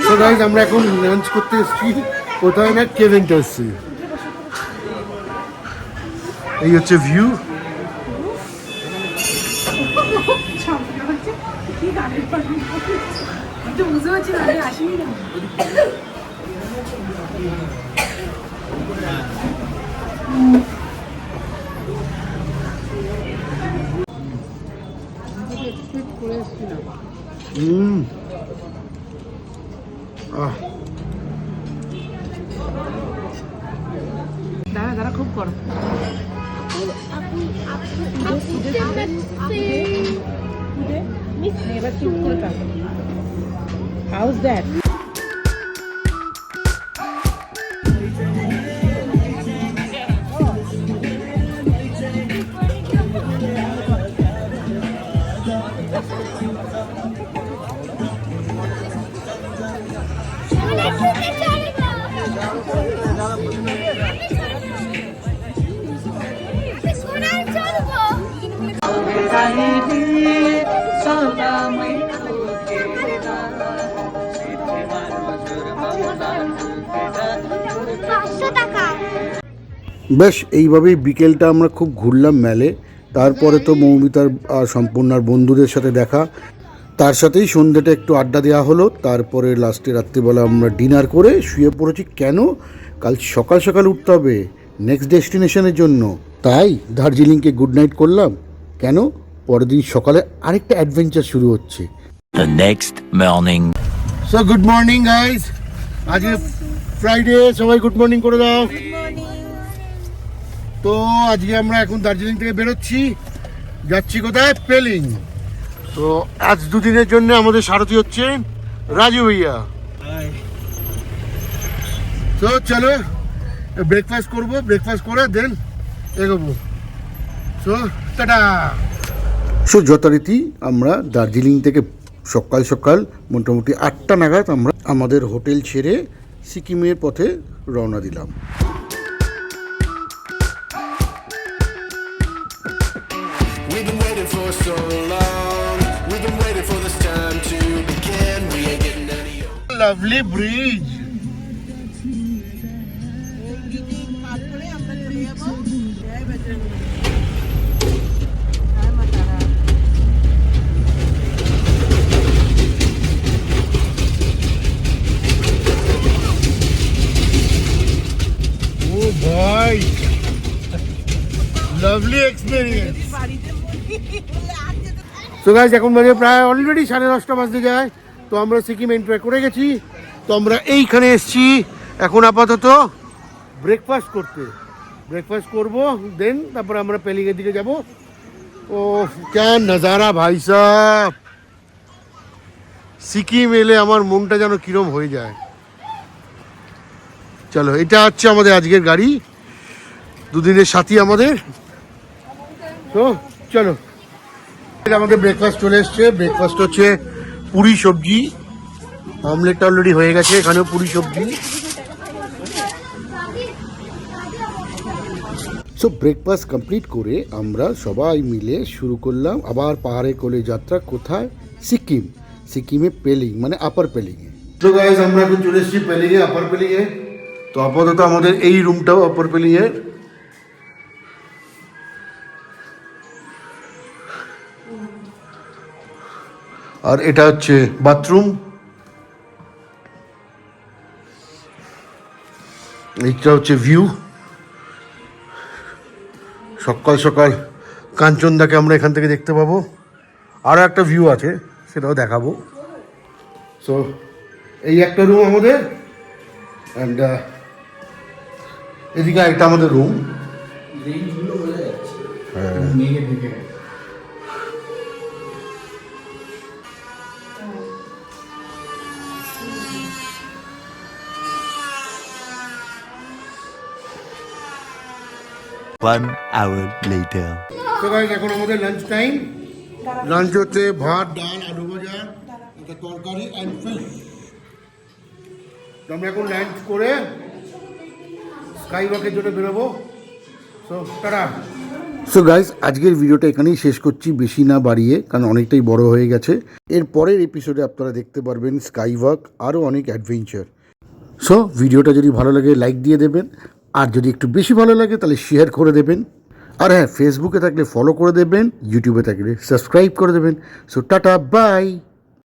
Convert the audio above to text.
তো গাইজ আমরা এখন লাঞ্চ করতে এসেছি কোথায় না কেভেন্ট এসেছি। এই হচ্ছে ভিউ। দাঁড়া খুব গরম। How's that? বেশ এইভাবেই বিকেলটা আমরা খুব ঘুরলাম মেলে। তারপরে তো মৌমিতার আর সম্পূর্ণার বন্ধুদের সাথে দেখা, তার সাথেই সন্ধ্যেটা একটু আড্ডা দেওয়া হলো। তারপরে লাস্টে রাত্রিবেলা আমরা ডিনার করে শুয়ে পড়েছি। কেন? কাল সকাল সকাল উঠতে হবে নেক্সট ডেস্টিনেশনের জন্য। তাই দার্জিলিংকে গুড নাইট করলাম। কেন? পরের দিন সকালে আরেকটা অ্যাডভেঞ্চার শুরু হচ্ছে। The next morning. So good morning guys, আজকে ফ্রাইডে, সবাই গুড মর্নিং করে দাও। তো আজকে আমরা এখন দার্জিলিং থেকে বেরোচ্ছি, যাচ্ছি কোথায়? পেলিং। তো আজ দুদিনের জন্য আমাদের সারথি হচ্ছে রাজু ভাইয়া। তো চলো ব্রেকফাস্ট করবো, ব্রেকফাস্ট করে দেন এগোবো। So tata. সো যথারীতি আমরা দার্জিলিং থেকে সকাল সকাল মোটামুটি 8টা নাগাদ আমরা আমাদের হোটেল ছেড়ে সিকিমের পথে রওনা দিলাম। Lovely bridge. Oh boy, lovely experience. So guys, এখন বাজে প্রায় অলরেডি 10:30 বাজতে যায়। তো আমরা সিকিম এন্ট্রি করে গেছি। তো আমরা এইখানে এসেছি এখন আপাতত ব্রেকফাস্ট করতে। ব্রেকফাস্ট করবো, দেন তারপরে আমরা পেলিংয়ের দিকে যাব। ও ক্যা নজারা ভাই সাব! সিকিম এলে আমার মনটা যেন কিরম হয়ে যায়। চলো, এটা হচ্ছে আমাদের আজকের গাড়ি, দুদিনের সাথী আমাদের। তো চলো, আমাদের ব্রেকফাস্ট চলে এসছে। ব্রেকফাস্ট হচ্ছে পুরি সবজি, অমলেটটা অলরেডি হয়ে গেছে, এখানেও পুরি সবজি। সো ব্রেকফাস্ট কমপ্লিট করে আমরা সবাই মিলে শুরু করলাম আবার পাহাড়ে কোলে যাত্রা। কোথায়? সিকিম। সিকিমে পেলিং, মানে আপার পেলিংয়ে। তো গাইস, আমরা এখন চলে এসেছি পেলিংয়ে, আপার পেলিংয়ে। তো আপাতত আমাদের এই রুমটাও আপার পেলিংয়ের। আর এটা হচ্ছে বাথরুম। এইটা হচ্ছে ভিউ। সকাল সকাল কাঞ্চনদাকে আমরা এখান থেকে দেখতে পাবো। আরও একটা ভিউ আছে, সেটাও দেখাবো। সো এই একটা রুম আমাদের, অ্যান্ড এদিকে একটা আমাদের রুম। হ্যাঁ, One hour later. তো গাইস, এখন আমাদের লাঞ্চ টাইম। লাঞ্চ হচ্ছে ভাত, ডাল, আলু ভাজা, একটা তরকারি অ্যান্ড ফিশ। তো আমরা এখন লাঞ্চ করে স্কাই ওয়াকের জন্য বেরোবো। So tata. সো গাইস, আজকের ভিডিওটা এখানেই শেষ করছি, বেশি না বাড়িয়ে, কারণ অনেকটাই বড় হয়ে গেছে। এর পরের এপিসোডে আপনারা দেখতে পারবেন স্কাই ওয়াক, আরও অনেক অ্যাডভেঞ্চার। সো ভিডিওটা যদি ভালো লাগে লাইক দিয়ে দেবেন, আর যদি একটু বেশি ভালো লাগে তাহলে শেয়ার করে দেবেন। আর হ্যাঁ, ফেসবুকে থাকলে ফলো করে দেবেন, ইউটিউবে থাকলে সাবস্ক্রাইব করে দেবেন। So tata, by.